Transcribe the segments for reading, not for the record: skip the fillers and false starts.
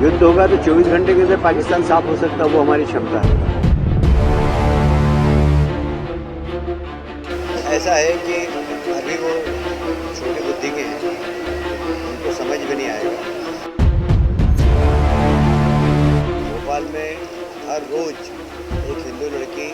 युद्ध होगा तो 24 घंटे के अंदर पाकिस्तान साफ हो सकता है, वो हमारी क्षमता है। ऐसा है कि अभी वो छोटी बुद्धि के हैं, उनको समझ भी नहीं आएगा। भोपाल में हर रोज एक हिंदू लड़की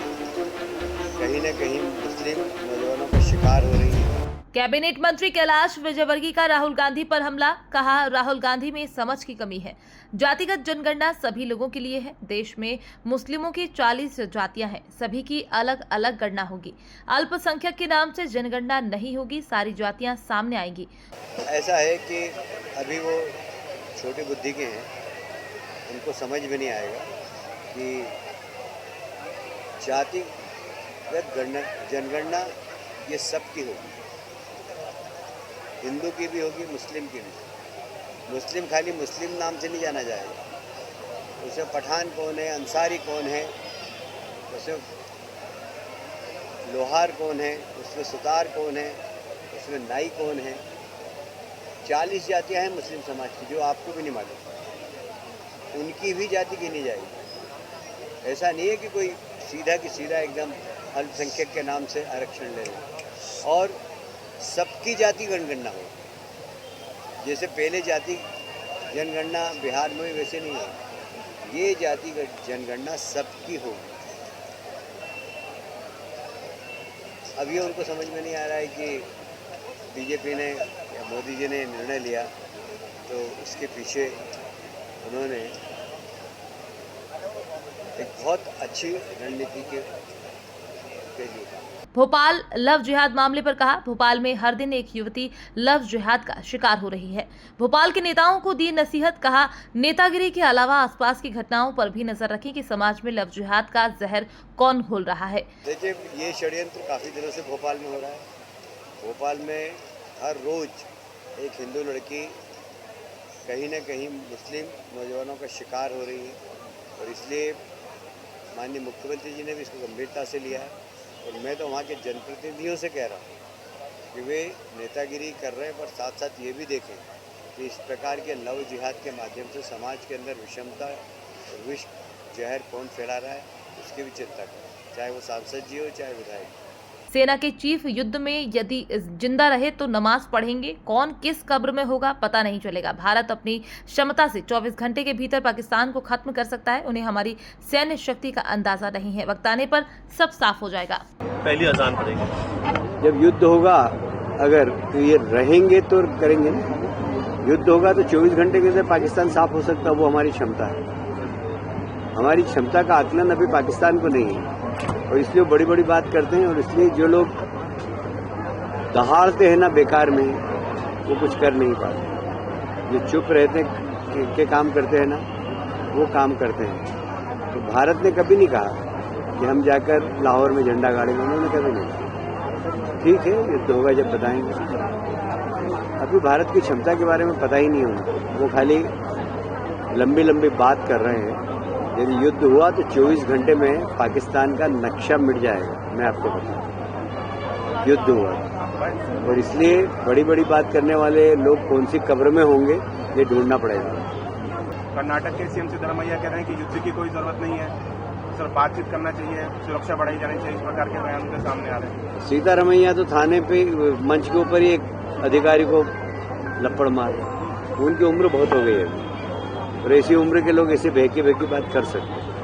कहीं न कहीं मुस्लिम नौजवानों का शिकार हो रही है। कैबिनेट मंत्री कैलाश विजयवर्गीय का राहुल गांधी पर हमला। कहा, राहुल गांधी में समझ की कमी है। जातिगत जनगणना सभी लोगों के लिए है। देश में मुस्लिमों की 40 जातियां हैं, सभी की अलग अलग गणना होगी। अल्पसंख्यक के नाम से जनगणना नहीं होगी, सारी जातियां सामने आएंगी। ऐसा है कि अभी वो छोटी बुद्धि के हैं, उनको समझ भी नहीं आएगा कि जातिगत जनगणना ये सबकी होगी, हिंदू की भी होगी, मुस्लिम की भी। मुस्लिम खाली मुस्लिम नाम से नहीं जाना जाएगा, उसमें पठान कौन है, अंसारी कौन है, उसमें लोहार कौन है, उसमें सुतार कौन है, उसमें नाई कौन है। 40 जातियां हैं मुस्लिम समाज की, जो आपको भी नहीं मालूम, उनकी भी जाति गिनी जाएगी। ऐसा नहीं है कि कोई सीधा की सीधा एकदम अल्पसंख्यक के नाम से आरक्षण ले रहे। और सबकी जाति जनगणना हो, जैसे पहले जाति जनगणना बिहार में वैसे नहीं है, ये जाति जनगणना सबकी होगी। अब ये उनको समझ में नहीं आ रहा है कि बीजेपी ने या मोदी जी ने निर्णय लिया तो उसके पीछे उन्होंने एक बहुत अच्छी रणनीति के लिए। भोपाल लव जिहाद मामले पर कहा, भोपाल में हर दिन एक युवती लव जिहाद का शिकार हो रही है। भोपाल के नेताओं को दी नसीहत। कहा, नेतागिरी के अलावा आसपास की घटनाओं पर भी नजर रखें कि समाज में लव जिहाद का जहर कौन घोल रहा है। देखिए, ये षड्यंत्र काफी दिनों से भोपाल में हो रहा है। भोपाल में हर रोज एक हिंदू लड़की कहीं न कहीं मुस्लिम नौजवानों का शिकार हो रही है, और इसलिए माननीय मुख्यमंत्री जी ने भी इसको गंभीरता से लिया है। और मैं तो वहाँ के जनप्रतिनिधियों से कह रहा हूँ कि वे नेतागिरी कर रहे हैं, पर साथ साथ ये भी देखें कि इस प्रकार के लव जिहाद के माध्यम से समाज के अंदर विषमता और विष जहर कौन फैला रहा है, उसकी भी चिंता करें, चाहे वो सांसद जी हो चाहे विधायक। सेना के चीफ युद्ध में यदि जिंदा रहे तो नमाज पढ़ेंगे, कौन किस कब्र में होगा पता नहीं चलेगा। भारत अपनी क्षमता से 24 घंटे के भीतर पाकिस्तान को खत्म कर सकता है। उन्हें हमारी सैन्य शक्ति का अंदाजा नहीं है। वक्त आने पर सब साफ हो जाएगा। पहली अजान पड़ेगी। जब युद्ध होगा अगर तो ये रहेंगे तो करेंगे ना। युद्ध होगा तो 24 घंटे के अंदर पाकिस्तान साफ हो सकता है, वो हमारी क्षमता है। हमारी क्षमता का आकलन अभी पाकिस्तान को नहीं है, और इसलिए बड़ी बड़ी बात करते हैं। और इसलिए जो लोग दहाड़ते हैं ना बेकार में, वो कुछ कर नहीं पाते। जो चुप रहते के काम करते हैं ना, वो काम करते हैं। तो भारत ने कभी नहीं कहा कि हम जाकर लाहौर में झंडा गाड़ेंगे, उन्होंने कभी नहीं कहा। ठीक है, युद्ध होगा जब बताएंगे। अभी भारत की क्षमता के बारे में पता ही नहीं होगा, वो खाली लंबी लंबी बात कर रहे हैं। यदि युद्ध हुआ तो 24 घंटे में पाकिस्तान का नक्शा मिट जाएगा, मैं आपको बताऊं। युद्ध हुआ और इसलिए बड़ी बड़ी बात करने वाले लोग कौन सी कब्र में होंगे, ये ढूंढना पड़ेगा। कर्नाटक के सीएम सिद्धरामैया कह रहे हैं कि युद्ध की कोई जरूरत नहीं है, सिर्फ बातचीत करना चाहिए, सुरक्षा बढ़ाई जानी चाहिए। इस प्रकार के बयान उनके सामने आ रहे हैं। सीतारमैया तो थाने पे मंच के ऊपर ही एक अधिकारी को लपड़ मारे। उनकी उम्र बहुत हो गई है, और ऐसी उम्र के लोग ऐसे बहकी बात कर सकते हैं।